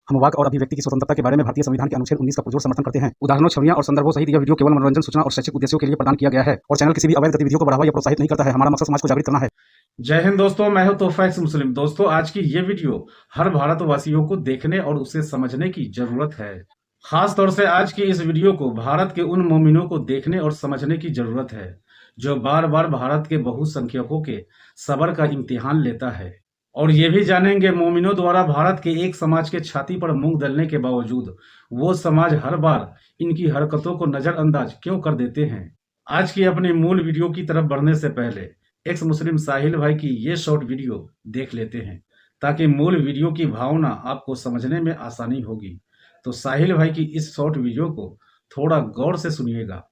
हम वाक और अभिव्यक्ति की स्वतंत्रता के बारे में भारतीय संविधान के अनुच्छेद 19 का पुरजोर समर्थन करते हैं। उदाहरणों, छवियां और संदर्भों सहित यह वीडियो केवल मनोरंजन, सूचना और शैक्षिक उद्देश्यों के लिए प्रदान किया गया है और चैनल किसी भी अवैध गतिविधियों को बढ़ावा या प्रोत्साहित नहीं करता है। हमारा मकसद समाज को जागृत करना है। जय हिंद दोस्तों, मैं हूं तोहफा एक्स मुस्लिम। दोस्तों, आज की ये वीडियो हर भारतवासियों को देखने और उसे समझने की जरूरत है। खास तौर से आज की इस वीडियो को भारत के उन मोमिनों को देखने और समझने की जरूरत है जो बार बार भारत के बहुसंख्यकों के सब्र का इम्तिहान लेता है। और ये भी जानेंगे मोमिनों द्वारा भारत के एक समाज के छाती पर मूंग दलने के बावजूद वो समाज हर बार इनकी हरकतों को नजरअंदाज क्यों कर देते हैं। आज की अपनी मूल वीडियो की तरफ बढ़ने से पहले एक्स मुस्लिम साहिल भाई की ये शॉर्ट वीडियो देख लेते हैं ताकि मूल वीडियो की भावना आपको समझने में आसानी होगी। तो साहिल भाई की इस शॉर्ट वीडियो को थोड़ा गौर से सुनिएगा।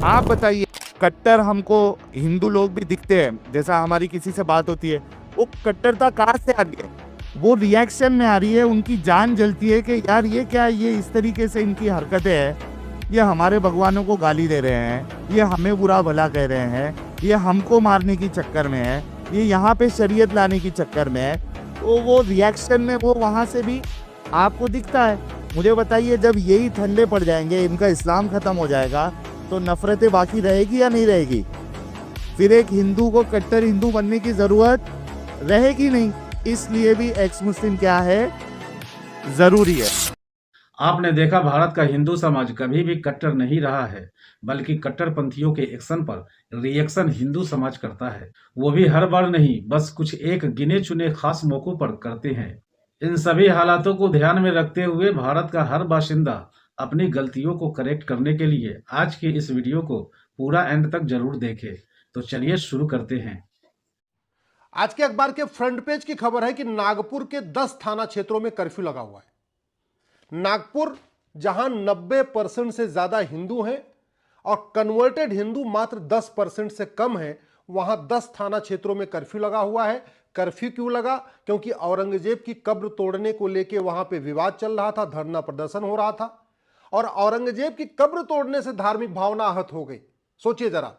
आप बताइए, कट्टर हमको हिंदू लोग भी दिखते हैं, जैसा हमारी किसी से बात होती है, वो कट्टरता कहाँ से आ रही है? वो रिएक्शन में आ रही है, उनकी जान जलती है कि यार ये क्या, ये इस तरीके से इनकी हरकतें हैं, ये हमारे भगवानों को गाली दे रहे हैं, ये हमें बुरा भला कह रहे हैं, ये हमको मारने की चक्कर में है, ये यहाँ पे शरीयत लाने की चक्कर में है। तो वो रिएक्शन में वो वहाँ से भी आपको दिखता है। मुझे बताइए, जब यही ठंडे पड़ जाएंगे, इनका इस्लाम ख़त्म हो जाएगा, तो नफरतें बाकी रहेगी या नहीं रहेगी? फिर एक हिंदू को कट्टर हिंदू बनने की ज़रूरत रहेगी नहीं। इसलिए भी एक्स मुस्लिम क्या है, ज़रूरी है। आपने देखा, भारत का हिंदू समाज कभी भी कट्टर नहीं रहा है, बल्कि कट्टरपंथियों के एक्शन पर रिएक्शन हिंदू समाज करता है। वो भी हर बार नहीं, बस कुछ एक गिने चुने खास मौकों पर करते हैं। इन सभी हालातों को ध्यान में रखते हुए भारत का हर बाशिंदा अपनी गलतियों को करेक्ट करने के लिए आज के इस वीडियो को पूरा एंड तक जरूर देखे। तो चलिए शुरू करते हैं। आज के अखबार के फ्रंट पेज की खबर है कि नागपुर के 10 थाना क्षेत्रों में कर्फ्यू लगा हुआ है। नागपुर, जहां 90% से ज्यादा हिंदू हैं और कन्वर्टेड हिंदू मात्र 10% से कम है, वहां 10 थाना क्षेत्रों में कर्फ्यू लगा हुआ है। कर्फ्यू क्यों लगा? क्योंकि औरंगजेब की कब्र तोड़ने को लेकर वहां पे विवाद चल रहा था, धरना प्रदर्शन हो रहा था और औरंगजेब की कब्र तोड़ने से धार्मिक भावना आहत हो गई। सोचिए जरा,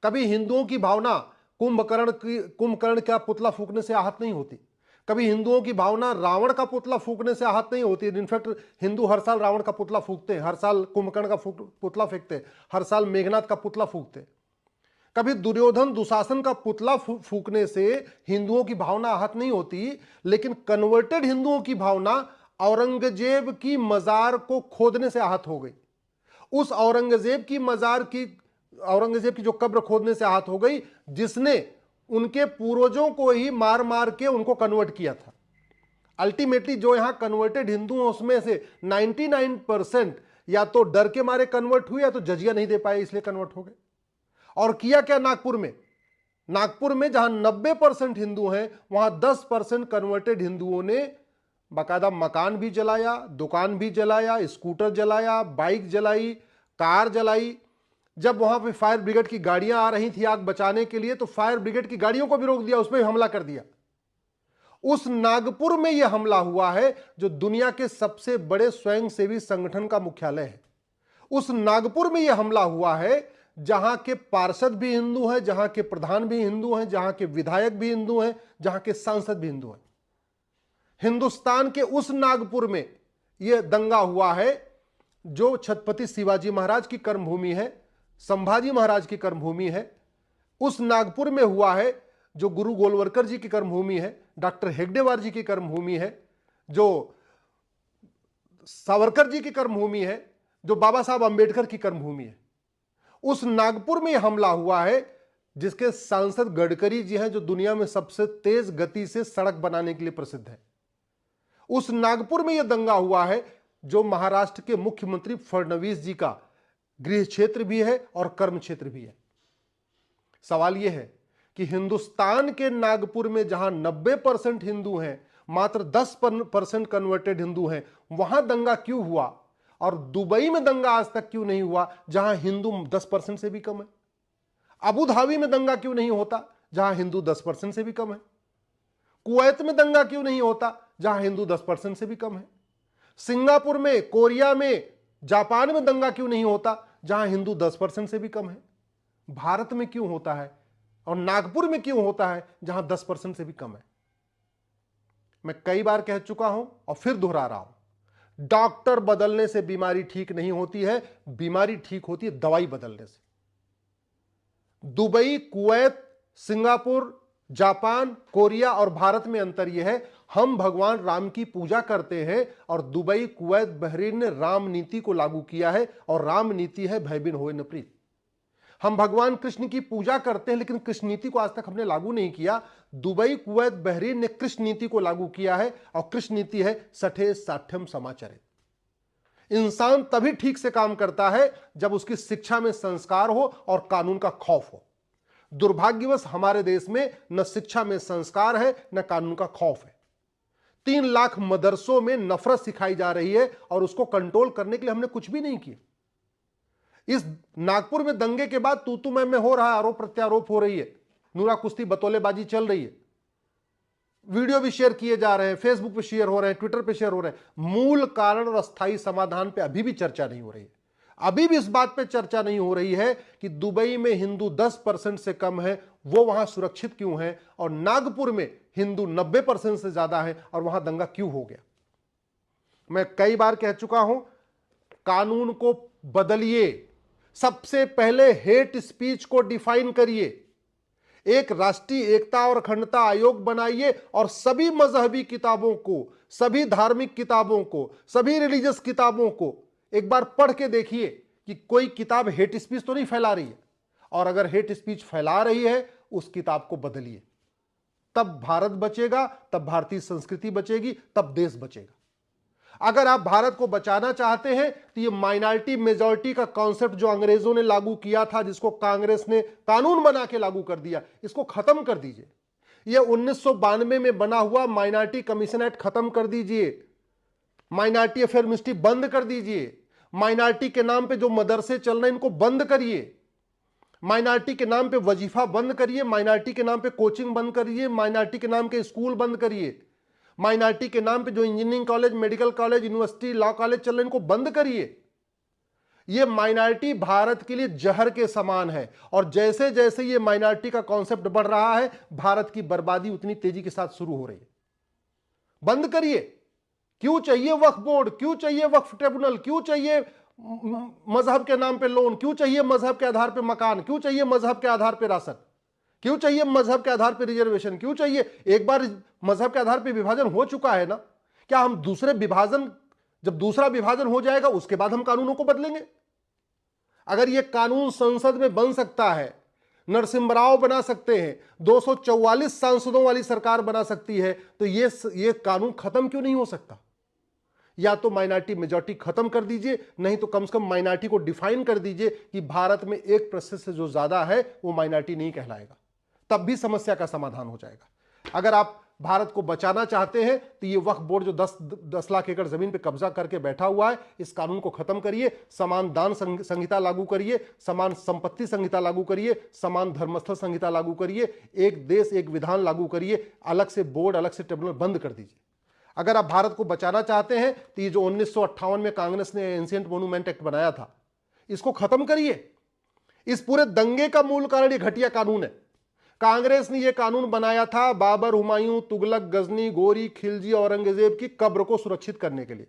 कभी हिंदुओं की भावना कुंभकर्ण का पुतला फूकने से आहत नहीं होती, कभी हिंदुओं की भावना रावण का पुतला फूकने से आहत नहीं होती। इनफैक्ट हिंदू हर साल रावण का पुतला फूकते हैं, हर साल कुंभकर्ण का पुतला फेंकते हैं, हर साल मेघनाथ का पुतला फूकते हैं। कभी दुर्योधन दुशासन का पुतला फूकने से हिंदुओं की भावना आहत नहीं होती, लेकिन कन्वर्टेड हिंदुओं की भावना औरंगजेब की मजार को खोदने से आहत हो गई। उस औरंगजेब की जो कब्र खोदने से आहत हो गई, जिसने उनके पूर्वजों को ही मार मार के उनको कन्वर्ट किया था। अल्टीमेटली जो यहां कन्वर्टेड हिंदू हैं, उसमें से 99% या तो डर के मारे कन्वर्ट हुए या तो जजिया नहीं दे पाए, इसलिए कन्वर्ट हो गए। और किया क्या नागपुर में जहां 90% हिंदू हैं, वहां 10% कन्वर्टेड हिंदुओं ने बाकायदा मकान भी जलाया, दुकान भी जलाया, स्कूटर जलाया, बाइक जलाई, कार जलाई। जब वहां पे फायर ब्रिगेड की गाड़ियां आ रही थी आग बचाने के लिए, तो फायर ब्रिगेड की गाड़ियों को भी रोक दिया, उसमें भी हमला कर दिया। उस नागपुर में यह हमला हुआ है जो दुनिया के सबसे बड़े स्वयंसेवी संगठन का मुख्यालय है। उस नागपुर में यह हमला हुआ है जहां के पार्षद भी हिंदू हैं, जहां के प्रधान भी हिंदू हैं, जहां के विधायक भी हिंदू हैं, जहां के सांसद भी हिंदू हैं। हिंदुस्तान के उस नागपुर में यह दंगा हुआ है जो छत्रपति शिवाजी महाराज की कर्मभूमि है, संभाजी महाराज की कर्मभूमि है। उस नागपुर में हुआ है जो गुरु गोलवलकर जी की कर्मभूमि है, डॉक्टर हेगडेवार जी की कर्मभूमि है, जो सावरकर जी की कर्मभूमि है, जो बाबा साहब अंबेडकर की कर्मभूमि है। उस नागपुर में हमला हुआ है जिसके सांसद गडकरी जी हैं, जो दुनिया में सबसे तेज गति से सड़क बनाने के लिए प्रसिद्ध है। उस नागपुर में यह दंगा हुआ है जो महाराष्ट्र के मुख्यमंत्री फडणवीस जी का गृह क्षेत्र भी है और कर्म क्षेत्र भी है। सवाल यह है कि हिंदुस्तान के नागपुर में जहां 90% हिंदू हैं, मात्र 10% कन्वर्टेड हिंदू हैं, वहां दंगा क्यों हुआ? और दुबई में दंगा आज तक क्यों नहीं हुआ जहां हिंदू 10% से भी कम है? अबू धाबी में दंगा क्यों नहीं होता जहां हिंदू 10% से भी कम है? कुवैत में दंगा क्यों नहीं होता जहां हिंदू 10% से भी कम है? सिंगापुर में, कोरिया में, जापान में दंगा क्यों नहीं होता जहां हिंदू 10% से भी कम है? भारत में क्यों होता है और नागपुर में क्यों होता है जहां 10% से भी कम है? मैं कई बार कह चुका हूं और फिर दोहरा रहा हूं, डॉक्टर बदलने से बीमारी ठीक नहीं होती है, बीमारी ठीक होती है दवाई बदलने से। Dubai, Kuwait, Singapore, Japan, Korea और भारत में अंतर यह है, हम भगवान राम की पूजा करते हैं और दुबई, कुवैत, बहरीन ने राम नीति को लागू किया है और राम नीति है भय बिन होए न प्रीत। हम भगवान कृष्ण की पूजा करते हैं लेकिन कृष्ण नीति को आज तक हमने लागू नहीं किया। दुबई, कुवैत, बहरीन ने कृष्ण नीति को लागू किया है और कृष्ण नीति है सठे साठ्यम समाचरित। इंसान तभी ठीक से काम करता है जब उसकी शिक्षा में संस्कार हो और कानून का खौफ हो। दुर्भाग्यवश हमारे देश में न शिक्षा में संस्कार है न कानून का खौफ है। 3 लाख मदरसों में नफरत सिखाई जा रही है और उसको कंट्रोल करने के लिए हमने कुछ भी नहीं किया। इस नागपुर में दंगे के बाद तू मैं हो रहा है, आरोप प्रत्यारोप हो रही है, नूरा कुश्ती बतौलेबाजी चल रही है, वीडियो भी शेयर किए जा रहे हैं, फेसबुक पे शेयर हो रहे हैं, ट्विटर पे शेयर हो रहे हैं। मूल कारण और अस्थायी समाधान पे अभी भी चर्चा नहीं हो रही है। अभी भी इस बात पे चर्चा नहीं हो रही है कि दुबई में हिंदू 10% से कम है, वो वहां सुरक्षित क्यों है, और नागपुर में हिंदू 90% से ज्यादा है और वहां दंगा क्यों हो गया। मैं कई बार कह चुका हूं, कानून को बदलिए, सबसे पहले हेट स्पीच को डिफाइन करिए, एक राष्ट्रीय एकता और अखंडता आयोग बनाइए और सभी मजहबी किताबों को, सभी धार्मिक किताबों को, सभी रिलीजियस किताबों को एक बार पढ़ के देखिए कि कोई किताब हेट स्पीच तो नहीं फैला रही है, और अगर हेट स्पीच फैला रही है उस किताब को बदलिए। तब भारत बचेगा, तब भारतीय संस्कृति बचेगी, तब देश बचेगा। अगर आप भारत को बचाना चाहते हैं तो ये माइनॉरिटी मेजॉरिटी का कॉन्सेप्ट जो अंग्रेजों ने लागू किया था, जिसको कांग्रेस ने कानून बना के लागू कर दिया, इसको खत्म कर दीजिए। ये 1992 में बना हुआ माइनॉरिटी कमीशन एक्ट खत्म कर दीजिए। माइनॉरिटी अफेयर मिनिस्ट्री बंद कर दीजिए। माइनॉरिटी के नाम पे जो मदरसे चल रहे हैं इनको बंद करिए। माइनॉरिटी के नाम पे वजीफा बंद करिए, माइनॉरिटी के नाम पे कोचिंग बंद करिए, माइनॉरिटी के नाम के स्कूल बंद करिए, माइनॉरिटी के नाम पे जो engineering college, medical college, university, law college चल रहे हैं इनको बंद करिए। ये माइनॉरिटी भारत के लिए जहर के समान है और जैसे जैसे ये माइनॉरिटी का कॉन्सेप्ट बढ़ रहा है, भारत की बर्बादी उतनी तेजी के साथ शुरू हो रही है। बंद करिए। क्यों चाहिए वक्फ बोर्ड, क्यों चाहिए वक्फ ट्रिब्यूनल, क्यों चाहिए मजहब के नाम पे लोन, क्यों चाहिए मजहब के आधार पे मकान, क्यों चाहिए मजहब के आधार पे राशन, क्यों चाहिए मजहब के आधार पे रिजर्वेशन, क्यों चाहिए? एक बार मजहब के आधार पे विभाजन हो चुका है ना, क्या हम दूसरे विभाजन, जब दूसरा विभाजन हो जाएगा उसके बाद हम कानूनों को बदलेंगे? अगर यह कानून संसद में बन सकता है, नरसिम्हा राव बना सकते हैं, 244 सांसदों वाली सरकार बना सकती है, तो ये कानून खत्म क्यों नहीं हो सकता? या तो माइनॉरिटी मेजॉरिटी खत्म कर दीजिए, नहीं तो कम से कम माइनॉरिटी को डिफाइन कर दीजिए कि भारत में 1% से जो ज्यादा है वो माइनॉरिटी नहीं कहलाएगा, तब भी समस्या का समाधान हो जाएगा। अगर आप भारत को बचाना चाहते हैं तो ये वक्फ बोर्ड जो 10 लाख एकड़ जमीन पे कब्जा करके बैठा हुआ है, इस कानून को खत्म करिए, समान दान संहिता लागू करिए, समान संपत्ति संहिता लागू करिए, समान धर्मस्थल संहिता लागू करिए, एक देश एक विधान लागू करिए, अलग से बोर्ड, अलग से ट्रिब्यूनल बंद कर दीजिए। अगर आप भारत को बचाना चाहते हैं तो ये जो 1958 में कांग्रेस ने एंशिएंट मोन्यूमेंट एक्ट बनाया था, इसको खत्म करिए। इस पूरे दंगे का मूल कारण ये घटिया कानून है। कांग्रेस ने यह कानून बनाया था बाबर, हुमायूं, तुगलक, गजनी, गोरी, खिलजी, औरंगजेब की कब्र को सुरक्षित करने के लिए।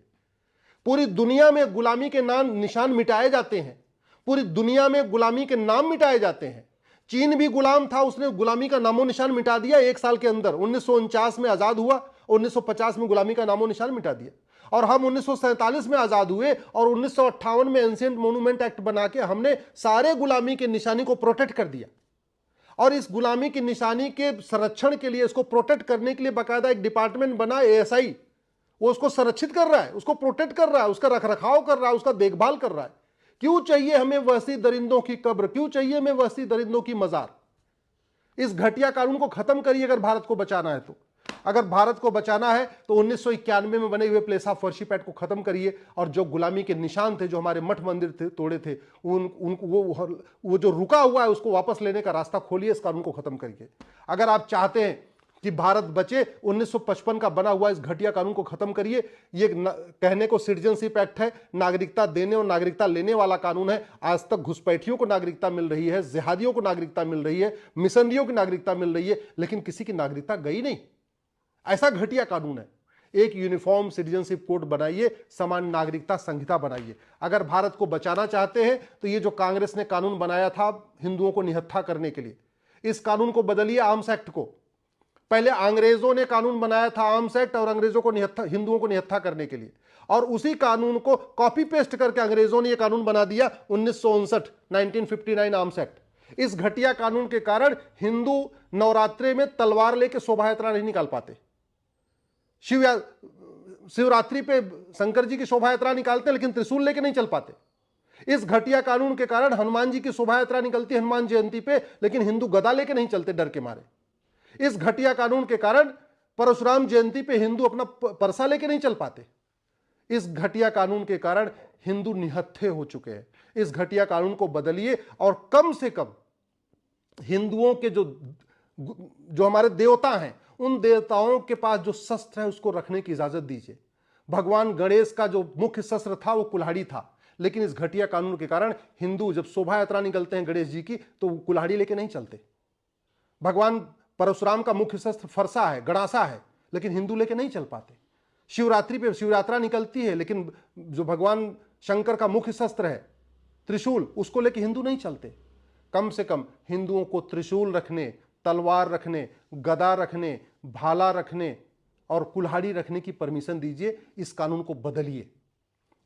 पूरी दुनिया में गुलामी के नाम निशान मिटाए जाते हैं, पूरी दुनिया में गुलामी के नाम मिटाए जाते हैं। चीन भी गुलाम था, उसने गुलामी का नामो निशान मिटा दिया 1 साल के अंदर। 1949 में आजाद हुआ, 1950 में गुलामी का नामो निशान मिटा दिया, और हम 1947 में आजाद हुए और 1958 में एंशिएंट मोन्यूमेंट एक्ट बना के हमने सारे गुलामी के निशानी को प्रोटेक्ट कर दिया। और इस गुलामी की निशानी के संरक्षण के लिए, इसको प्रोटेक्ट करने के लिए बाकायदा एक डिपार्टमेंट बना, ASI, वो उसको संरक्षित कर रहा है, उसको प्रोटेक्ट कर रहा है, उसका रखरखाव कर रहा है, उसका देखभाल कर रहा है। क्यों चाहिए हमें वहशी दरिंदों की कब्र, क्यों चाहिए हमें वहशी दरिंदों की मजार? इस घटिया कानून को खत्म करिए अगर भारत को बचाना है तो। अगर भारत को बचाना है तो 1991 में बने हुए प्लेस ऑफ वर्शिप एक्ट को खत्म करिए, और जो गुलामी के निशान थे, जो हमारे मठ मंदिर थे तोड़े थे, उनको वो जो रुका हुआ है उसको वापस लेने का रास्ता खोलिए, इस कानून को खत्म करिए। अगर आप चाहते हैं कि भारत बचे, 1955 का बना हुआ इस घटिया कानून को खत्म करिए। ये कहने को सिटीजनशिप एक्ट है, नागरिकता देने और नागरिकता लेने वाला कानून है। आज तक घुसपैठियों को नागरिकता मिल रही है, जिहादियों को नागरिकता मिल रही है, मिशनरियों की नागरिकता मिल रही है, लेकिन किसी की नागरिकता गई नहीं। ऐसा घटिया कानून है। एक यूनिफॉर्म सिटीजनशिप कोड बनाइए, समान नागरिकता संहिता बनाइए। अगर भारत को बचाना चाहते हैं तो ये जो कांग्रेस ने कानून बनाया था हिंदुओं को निहत्था करने के लिए, इस कानून को बदलिए, आर्म्स एक्ट को। पहले अंग्रेजों ने कानून बनाया था आर्म्स एक्ट और अंग्रेजों को हिंदुओं को निहत्था करने के लिए, और उसी कानून को कॉपी पेस्ट करके अंग्रेजों ने यह कानून बना दिया 1959 आर्म्स एक्ट। इस घटिया कानून के कारण हिंदू नवरात्रि में तलवार लेके शोभा यात्रा नहीं निकाल पाते। शिवरात्रि पे शंकर जी की शोभा यात्रा निकालते हैं लेकिन त्रिशूल लेके नहीं चल पाते। इस घटिया कानून के कारण हनुमान जी की शोभा यात्रा निकलती है हनुमान जयंती पे, लेकिन हिंदू गदा लेके नहीं चलते डर के मारे। इस घटिया कानून के कारण परशुराम जयंती पे हिंदू अपना परसा लेके नहीं चल पाते। इस घटिया कानून के कारण हिंदू निहत्थे हो चुके हैं। इस घटिया कानून को बदलिए और कम से कम हिंदुओं के जो हमारे देवता हैं, उन देवताओं के पास जो शस्त्र है उसको रखने की इजाजत दीजिए। भगवान गणेश का जो मुख्य शस्त्र था वो कुल्हाड़ी था, लेकिन इस घटिया कानून के कारण हिंदू जब शोभा यात्रा निकलते हैं गणेश जी की तो कुल्हाड़ी लेके नहीं चलते। भगवान परशुराम का मुख्य शस्त्र फरसा है, गड़ासा है, लेकिन हिंदू लेके नहीं चल पाते। शिवरात्रि पे शिवयात्रा निकलती है, लेकिन जो भगवान शंकर का मुख्य शस्त्र है त्रिशूल, उसको लेके हिंदू नहीं चलते। कम से कम हिंदुओं को त्रिशूल रखने, तलवार रखने, गदा रखने, भाला रखने और कुल्हाड़ी रखने की परमिशन दीजिए। इस कानून को बदलिए।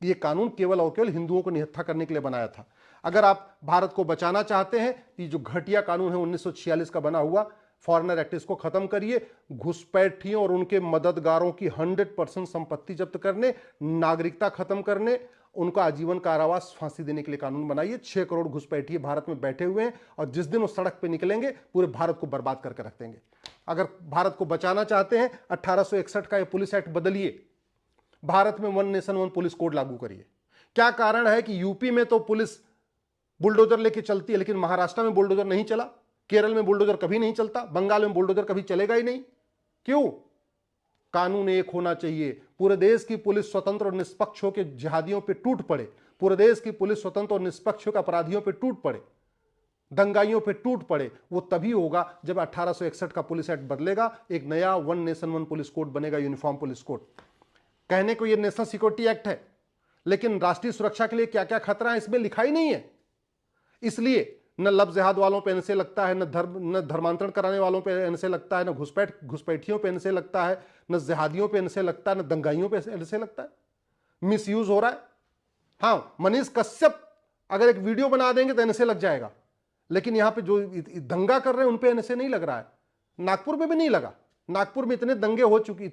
ये कानून केवल और केवल हिंदुओं को निहत्था करने के लिए बनाया था। अगर आप भारत को बचाना चाहते हैं, ये जो घटिया कानून है 1946 का बना हुआ फॉरेनर एक्ट, इसको खत्म करिए। घुसपैठियों और उनके मददगारों की 100% संपत्ति जब्त करने, नागरिकता खत्म करने, उनका आजीवन कारावास, फांसी देने के लिए कानून बनाइए। 6 करोड़ घुसपैठिए भारत में बैठे हुए हैं और जिस दिन वो सड़क पे निकलेंगे पूरे भारत को बर्बाद करके रख देंगे। अगर भारत को बचाना चाहते हैं 1861 का ये पुलिस एक्ट बदलिए। भारत में 1 नेशन 1 पुलिस कोड लागू करिए। क्या कारण है कि यूपी में तो पुलिस बुलडोजर लेके चलती है लेकिन महाराष्ट्र में बुलडोजर नहीं चला, केरल में बुलडोजर कभी नहीं चलता, बंगाल में बुलडोजर कभी चलेगा ही नहीं? क्यों? कानून एक होना चाहिए। पूरे देश की पुलिस स्वतंत्र और निष्पक्ष होकर जिहादियों पे टूट पड़े। पूरे देश की पुलिस स्वतंत्र और निष्पक्ष होकर अपराधियों पे टूट पड़े, दंगाइयों पे टूट पड़े। वो तभी होगा जब 1861 का पुलिस एक्ट बदलेगा, एक नया 1 नेशन 1 पुलिस कोड बनेगा, यूनिफॉर्म पुलिस कोड। कहने को ये नेशनल सिक्योरिटी एक्ट है, लेकिन राष्ट्रीय सुरक्षा के लिए क्या क्या खतरा है इसमें लिखा ही नहीं है। इसलिए न लब जिहाद वालों पे एनसे लगता है, न धर्मांतरण कराने वालों पे एनसे लगता है, न घुसपैठियों पे एनसे लगता है, न जिहादियों पे एनसे लगता है, न दंगाइयों पे एनसे लगता है। मिसयूज हो रहा है। हाँ, मनीष कश्यप अगर एक वीडियो बना देंगे तो एनसे लग जाएगा, लेकिन यहां पे जो दंगा कर रहे हैं उन पे एनसे नहीं लग रहा है। नागपुर में भी नहीं लगा। नागपुर में इतने दंगे हो चुके,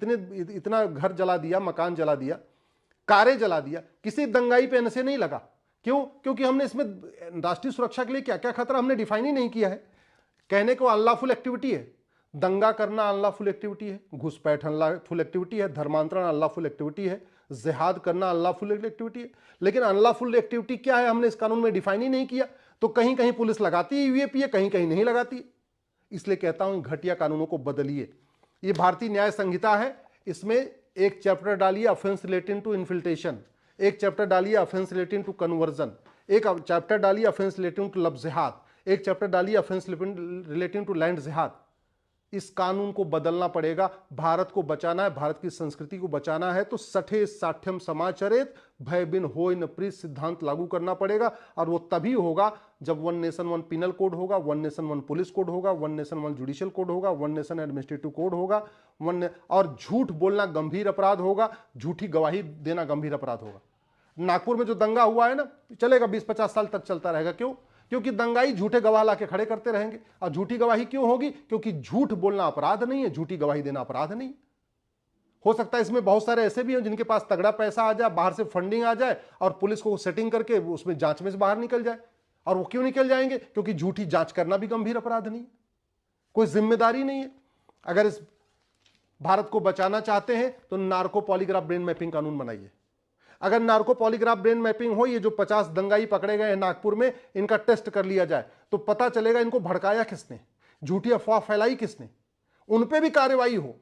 इतना घर जला दिया, मकान जला दिया, कारें जला दिया, किसी दंगाई पे एनसे नहीं लगा। क्यों? क्योंकि हमने इसमें राष्ट्रीय सुरक्षा के लिए क्या क्या खतरा हमने डिफाइन ही नहीं किया है। कहने को अनलॉफुल एक्टिविटी है, दंगा करना अनलॉफुल एक्टिविटी है, घुसपैठ अनलॉफुल एक्टिविटी है, धर्मांतरण अनलॉफुल एक्टिविटी है, जिहाद करना अनलॉफुल एक्टिविटी है। लेकिन अनलॉफुल एक्टिविटी क्या है हमने इस कानून में डिफाइन ही नहीं किया। तो कहीं कहीं पुलिस लगाती है यूएपी है, कहीं कहीं नहीं लगाती। इसलिए कहता हूं घटिया कानूनों को बदलिए। ये भारतीय न्याय संहिता है, इसमें एक चैप्टर डालिए ऑफेंस रिलेटिंग टू इन्फिल्ट्रेशन, एक चैप्टर डालिए ऑफेंस रिलेटिंग टू कन्वर्जन, एक चैप्टर डालिए ऑफेंस रिलेटिंग टू लब जिहाद, एक चैप्टर डालिए ऑफेंस रिलेटिंग टू लैंड जिहाद। इस कानून को बदलना पड़ेगा। भारत को बचाना है, भारत की संस्कृति को बचाना है तो सठे साठ्यम समाचरित भय बिन होय न प्रीत सिद्धांत लागू करना पड़ेगा। और वो तभी होगा जब 1 नेशन 1 पिनल कोड होगा, 1 नेशन 1 पुलिस कोड होगा, 1 नेशन 1 जुडिशियल कोड होगा, 1 नेशन एडमिनिस्ट्रेटिव कोड होगा, और झूठ बोलना गंभीर अपराध होगा, झूठी गवाही देना गंभीर अपराध होगा। नागपुर में जो दंगा हुआ है ना, चलेगा 20-50 साल तक चलता रहेगा। क्यों? क्योंकि दंगाई झूठे गवाह लाके खड़े करते रहेंगे। और झूठी गवाही क्यों होगी? क्योंकि झूठ बोलना अपराध नहीं है, झूठी गवाही देना अपराध नहीं। हो सकता है इसमें बहुत सारे ऐसे भी हैं जिनके पास तगड़ा पैसा आ जाए, बाहर से फंडिंग आ जाए और पुलिस को सेटिंग करके उसमें जांच में से बाहर निकल जाए। और वो क्यों निकल जाएंगे? क्योंकि झूठी जांच करना भी गंभीर अपराध नहीं है, कोई जिम्मेदारी नहीं है। अगर इस भारत को बचाना चाहते हैं तो नार्को पॉलीग्राफ ब्रेन मैपिंग कानून बनाइए। अगर नार्को पॉलीग्राफ ब्रेन मैपिंग हो, ये जो 50 दंगाई पकड़े गए हैं नागपुर में, इनका टेस्ट कर लिया जाए तो पता चलेगा इनको भड़काया किसने, झूठी अफवाह फैलाई किसने, उन पे भी कार्रवाई हो।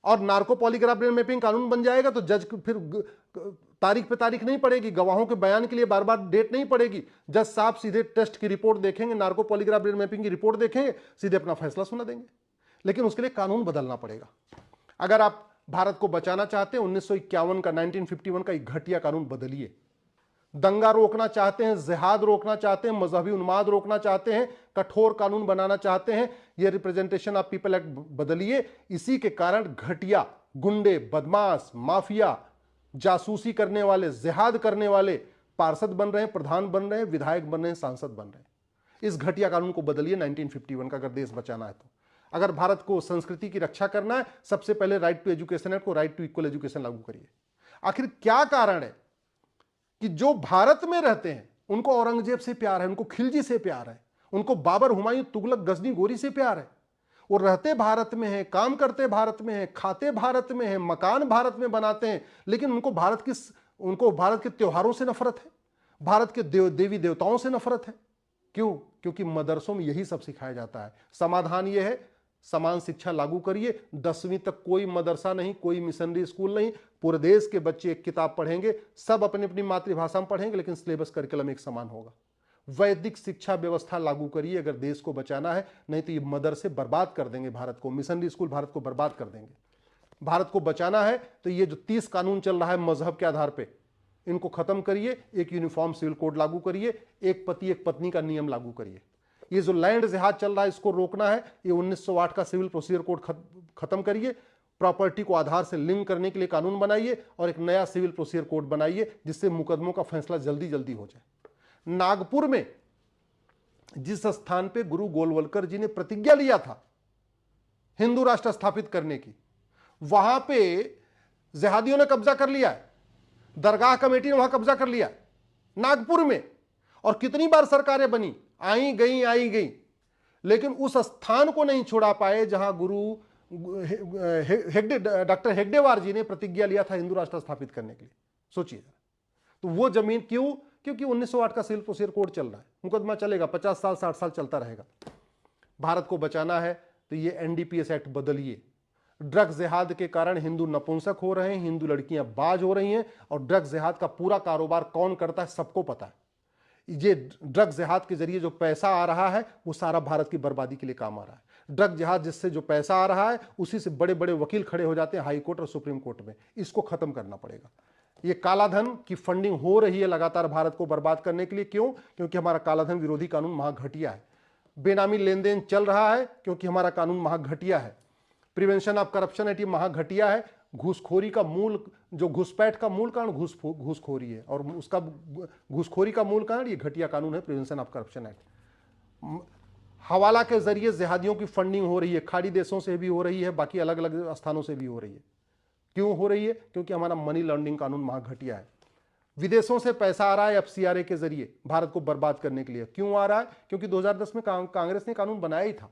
और नार्को पॉलीग्राफ ब्रेन मैपिंग कानून बन जाएगा तो जज फिर तारीख पे तारीख नहीं पड़ेगी, गवाहों के बयान के लिए बार बार डेट नहीं पड़ेगी। जज साहब सीधे टेस्ट की रिपोर्ट देखेंगे, नार्को पॉलीग्राफ ब्रेन मैपिंग की रिपोर्ट देखेंगे, सीधे अपना फैसला सुना देंगे। लेकिन उसके लिए कानून बदलना पड़ेगा। अगर आप भारत को बचाना चाहते हैं 1951 का 1951 का एक घटिया कानून बदलिए। दंगा रोकना चाहते हैं, जिहाद रोकना चाहते हैं, मजहबी उन्माद रोकना चाहते हैं, कठोर कानून बनाना चाहते हैं, ये रिप्रेजेंटेशन ऑफ पीपल एक्ट बदलिए। इसी के कारण घटिया गुंडे, बदमाश, माफिया, जासूसी करने वाले, जिहाद करने वाले पार्षद बन रहे हैं, प्रधान बन रहे हैं, विधायक बन रहे हैं, सांसद बन रहे हैं। इस घटिया कानून को बदलिए 1951 का, अगर देश बचाना है तो। अगर भारत को संस्कृति की रक्षा करना है, सबसे पहले राइट टू एजुकेशन एक्ट को, राइट टू इक्वल एजुकेशन लागू करिए। आखिर क्या कारण है कि जो भारत में रहते हैं उनको औरंगजेब से प्यार है, उनको खिलजी से प्यार है, उनको बाबर, हुमायूं, तुगलक, गजनी, गोरी से प्यार है। वो रहते भारत में हैं, काम करते भारत में हैं, खाते भारत में हैं, मकान भारत में बनाते हैं, लेकिन उनको भारत के त्योहारों से नफरत है, भारत के देवी देवताओं से नफरत है। क्यों? क्योंकि मदरसों में यही सब सिखाया जाता है। समाधान यह है, समान शिक्षा लागू करिए। 10वीं तक कोई मदरसा नहीं, कोई मिशनरी स्कूल नहीं, पूरे देश के बच्चे एक किताब पढ़ेंगे, सब अपनी अपनी मातृभाषा में पढ़ेंगे, लेकिन सिलेबस करिकुलम एक समान होगा। वैदिक शिक्षा व्यवस्था लागू करिए अगर देश को बचाना है, नहीं तो ये मदरसे बर्बाद कर देंगे भारत को, मिशनरी स्कूल भारत को बर्बाद कर देंगे। भारत को बचाना है तो ये जो 30 कानून चल रहा है मजहब के आधार पर, इनको खत्म करिए। एक यूनिफॉर्म सिविल कोड लागू करिए, एक पति एक पत्नी का नियम लागू करिए। ये जो लैंड जिहाद चल रहा है इसको रोकना है। ये 1908 का सिविल प्रोसीजर कोड खत्म करिए। प्रॉपर्टी को आधार से लिंक करने के लिए कानून बनाइए और एक नया सिविल प्रोसीजर कोड बनाइए जिससे मुकदमों का फैसला जल्दी जल्दी हो जाए। नागपुर में जिस स्थान पे गुरु गोलवलकर जी ने प्रतिज्ञा लिया था हिंदू राष्ट्र स्थापित करने की, वहां पे जिहादियों ने कब्जा कर लिया है, दरगाह कमेटी ने वहां कब्जा कर लिया नागपुर में। और कितनी बार सरकारें बनी, आई गई, लेकिन उस स्थान को नहीं छोड़ा पाए जहां गुरु डॉक्टर हेगडेवार जी ने प्रतिज्ञा लिया था हिंदू राष्ट्र स्थापित करने के लिए। सोचिए। तो वो जमीन क्यों? क्योंकि 1908 का सिविल प्रोसीजर कोड चल रहा है, मुकदमा चलेगा, 50 साल 60 साल चलता रहेगा। भारत को बचाना है तो ये एनडीपीएस एक्ट बदलिए। ड्रग्स जिहाद के कारण हिंदू नपुंसक हो रहे हैं, हिंदू लड़कियां बाज हो रही हैं, और ड्रग्स जिहाद का पूरा कारोबार कौन करता है सबको पता है। ये ड्रग्स जिहाद के जरिए जो पैसा आ रहा है वो सारा भारत की बर्बादी के लिए काम आ रहा है। ड्रग जिहाद जिससे जो पैसा आ रहा है उसी से बड़े बड़े वकील खड़े हो जाते हैं हाई कोर्ट और सुप्रीम कोर्ट में। इसको खत्म करना पड़ेगा। ये कालाधन की फंडिंग हो रही है लगातार भारत को बर्बाद करने के लिए। क्यों? क्योंकि हमारा कालाधन विरोधी कानून महाघटिया है। बेनामी लेन देन चल रहा है क्योंकि हमारा कानून महाघटिया है। प्रिवेंशन ऑफ करप्शन एक्ट महाघटिया है। घूसखोरी का मूल, जो घुसपैठ का मूल कारण घूसखोरी है, और उसका घूसखोरी का मूल कारण ये घटिया कानून है प्रिवेंशन ऑफ करप्शन एक्ट। हवाला के जरिए जिहादियों की फंडिंग हो रही है, खाड़ी देशों से भी हो रही है, बाकी अलग अलग स्थानों से भी हो रही है। क्यों हो रही है? क्योंकि हमारा मनी लॉन्ड्रिंग कानून महाघटिया है। विदेशों से पैसा आ रहा है एफसीआरए के जरिए भारत को बर्बाद करने के लिए। क्यों आ रहा है? क्योंकि 2010 में कांग्रेस ने कानून बनाया ही था।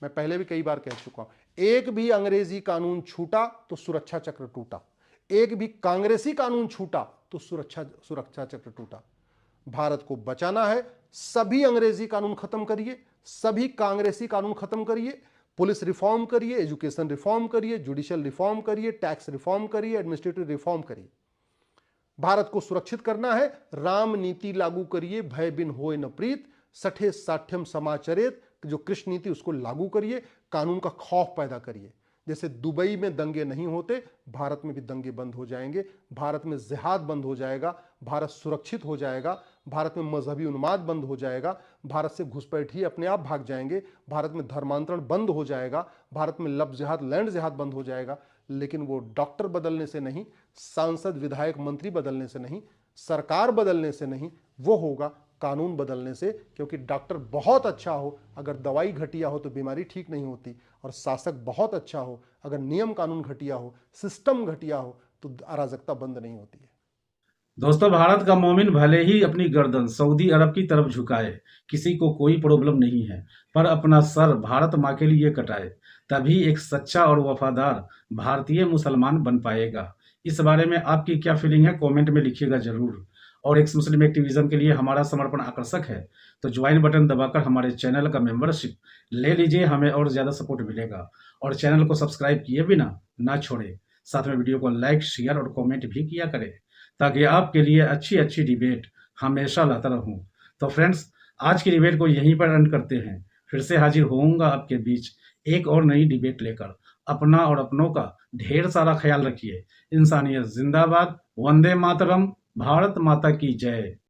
मैं पहले भी कई बार कह चुका हूं, एक भी अंग्रेजी कानून छूटा तो सुरक्षा चक्र टूटा, एक भी कांग्रेसी कानून छूटा तो सुरक्षा चक्र टूटा। भारत को बचाना है, सभी अंग्रेजी कानून खत्म करिए, सभी कांग्रेसी कानून खत्म करिए, पुलिस रिफॉर्म करिए, एजुकेशन रिफॉर्म करिए, जुडिशियल रिफॉर्म करिए, टैक्स रिफॉर्म करिए, एडमिनिस्ट्रेटिव रिफॉर्म करिए। भारत को सुरक्षित करना है, राम नीति लागू करिए, भय बिन होय न प्रीत, सठे साठ्यम समाचरित, जो कृष्ण नीति उसको लागू करिए, कानून का खौफ पैदा करिए। जैसे दुबई में दंगे नहीं होते, भारत में भी दंगे बंद हो जाएंगे, भारत में जिहाद बंद हो जाएगा, भारत सुरक्षित हो जाएगा, भारत में मजहबी उन्माद बंद हो जाएगा, भारत से घुसपैठी अपने आप भाग जाएंगे, भारत में धर्मांतरण बंद हो जाएगा, भारत में लब जिहाद, लैंड जिहाद बंद हो जाएगा। लेकिन वो डॉक्टर बदलने से नहीं, सांसद विधायक मंत्री बदलने से नहीं, सरकार बदलने से नहीं, वो होगा कानून बदलने से। क्योंकि डॉक्टर बहुत अच्छा हो, अगर दवाई घटिया हो तो बीमारी ठीक नहीं होती, और शासक बहुत अच्छा हो, अगर नियम कानून घटिया हो, सिस्टम घटिया हो, तो अराजकता बंद नहीं होती है। दोस्तों, भारत का मोमिन भले ही अपनी गर्दन सऊदी अरब की तरफ झुकाए, किसी को कोई प्रॉब्लम नहीं है, पर अपना सर भारत माँ के लिए कटाए, तभी एक सच्चा और वफादार भारतीय मुसलमान बन पाएगा। इस बारे में आपकी क्या फीलिंग है, कमेंट में लिखिएगा जरूर। और एक्स मुस्लिम एक्टिविज्म के लिए हमारा समर्पण आकर्षक है, तो ज्वाइन बटन दबाकर हमारे चैनल का मेंबरशिप ले लीजिए, हमें और ज्यादा सपोर्ट मिलेगा। और चैनल को सब्सक्राइब किए बिना ना छोड़े, साथ में वीडियो को लाइक, शेयर और कमेंट भी किया करें, ताकि आपके लिए अच्छी अच्छी डिबेट हमेशा लाता रहूं। तो फ्रेंड्स, आज की डिबेट को यहीं पर एंड करते हैं। फिर से हाजिर होऊंगा आपके बीच एक और नई डिबेट लेकर। अपना और अपनों का ढेर सारा ख्याल रखिए। इंसानियत जिंदाबाद। वंदे मातरम। भारत माता की जय।